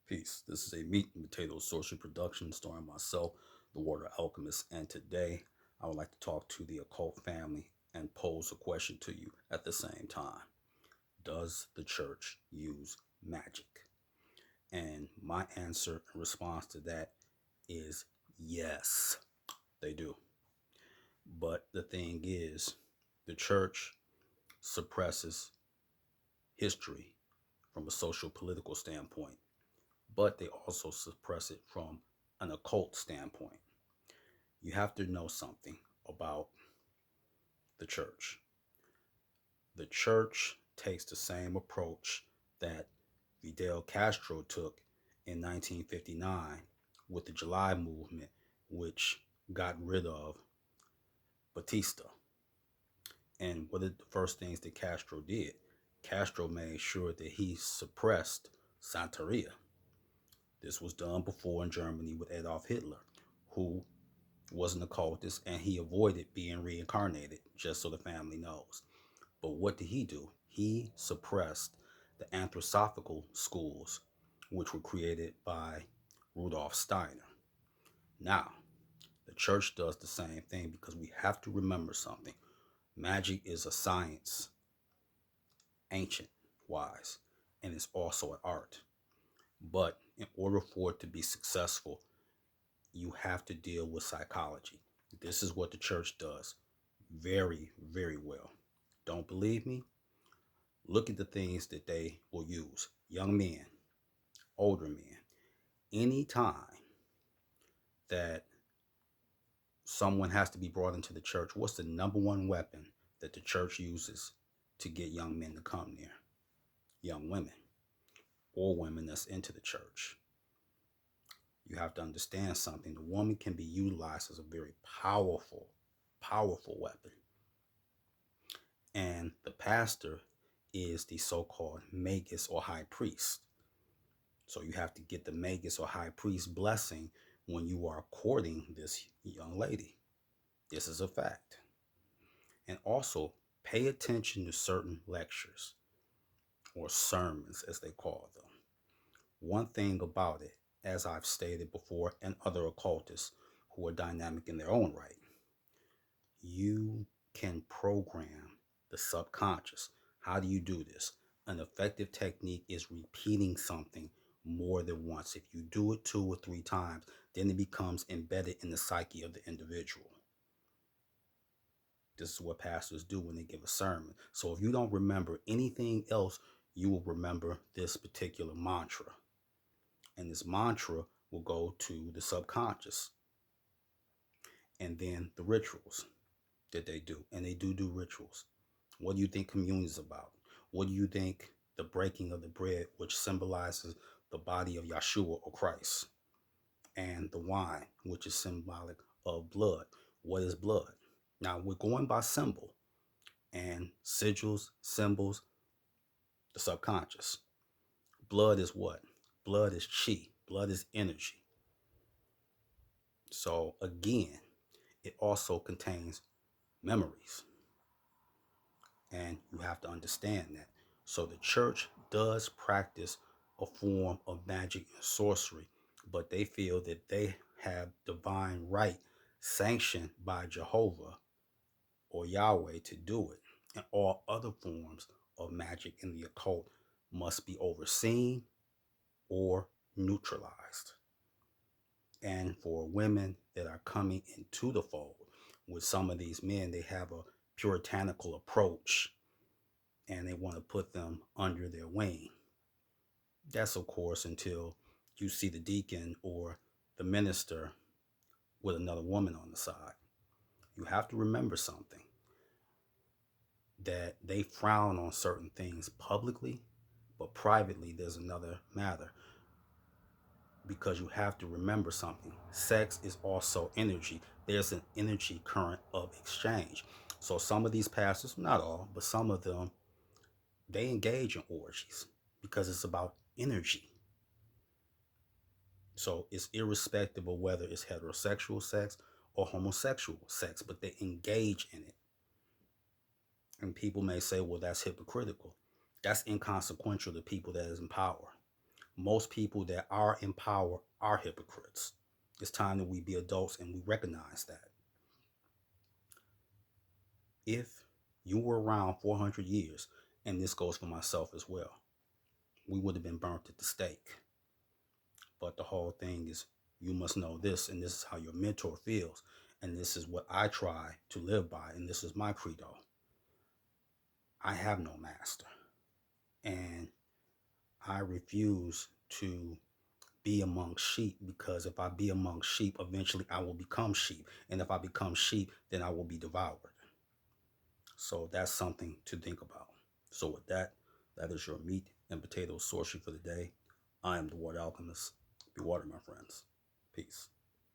Peace. This is a meat and potato social production starring myself, the Water Alchemist, and today I would like to talk to the occult family and pose a question to you at the same time. Does the church use magic? And my answer in response to that is yes, they do. But the thing is, the church suppresses history from a social political standpoint, but they also suppress it from an occult standpoint. You have to know something about the church. The church takes the same approach that Fidel Castro took in 1959 with the July movement, which got rid of Batista. And one of the first things that Castro did, Castro made sure that he suppressed Santeria. This was done before in Germany with Adolf Hitler, who was an occultist and he avoided being reincarnated, just so the family knows. But what did he do? He suppressed the anthroposophical schools, which were created by Rudolf Steiner. Now, the church does the same thing because we have to remember something. Magic is a science, ancient wise, and it's also an art. But in order for it to be successful, you have to deal with psychology. This is what the church does very, very well. Don't believe me? Look at the things that they will use. Young men, older men. Anytime that someone has to be brought into the church, what's the number one weapon that the church uses to get young men to come there? Young women or women that's into the church. You have to understand something. The woman can be utilized as a very powerful, powerful weapon. And the pastor is the so-called magus or high priest. So you have to get the magus or high priest blessing when you are courting this young lady. This is a fact. And also pay attention to certain lectures or sermons, as they call them. One thing about it, as I've stated before, and other occultists who are dynamic in their own right, you can program the subconscious. How do you do this? An effective technique is repeating something more than once. If you do it 2 or 3 times, then it becomes embedded in the psyche of the individual. This is what pastors do when they give a sermon. So if you don't remember anything else, you will remember this particular mantra. And this mantra will go to the subconscious. And then the rituals that they do. And they do rituals. What do you think communion is about? What do you think the breaking of the bread, which symbolizes the body of Yeshua or Christ, and the wine, which is symbolic of blood? What is blood? Now we're going by symbol and sigils, symbols, the subconscious. Blood is what? Blood is chi. Blood is energy. So again, it also contains memories. And you have to understand that. So the church does practice a form of magic and sorcery, but they feel that they have divine right sanctioned by Jehovah or Yahweh to do it. And all other forms of magic in the occult must be overseen or neutralized. And for women that are coming into the fold, with some of these men, they have a puritanical approach and they want to put them under their wing. That's, of course, until you see the deacon or the minister with another woman on the side. You have to remember something, that they frown on certain things publicly, but privately there's another matter. Because you have to remember something. Sex is also energy. There's an energy current of exchange. So some of these pastors, not all, but some of them, they engage in orgies because it's about energy. So it's irrespective of whether it's heterosexual sex or homosexual sex, but they engage in it. And people may say, well, that's hypocritical. That's inconsequential to people that is in power. Most people that are in power are hypocrites. It's time that we be adults and we recognize that. If you were around 400 years, and this goes for myself as well, we would have been burnt at the stake. But the whole thing is, you must know this, and this is how your mentor feels, and this is what I try to live by, and this is my credo. I have no master, and I refuse to be among sheep, because if I be among sheep, eventually I will become sheep, and if I become sheep, then I will be devoured. So that's something to think about. So with that, that is your meat and potatoes sorcery for the day. I am the Water Alchemist. Be water, my friends. Peace.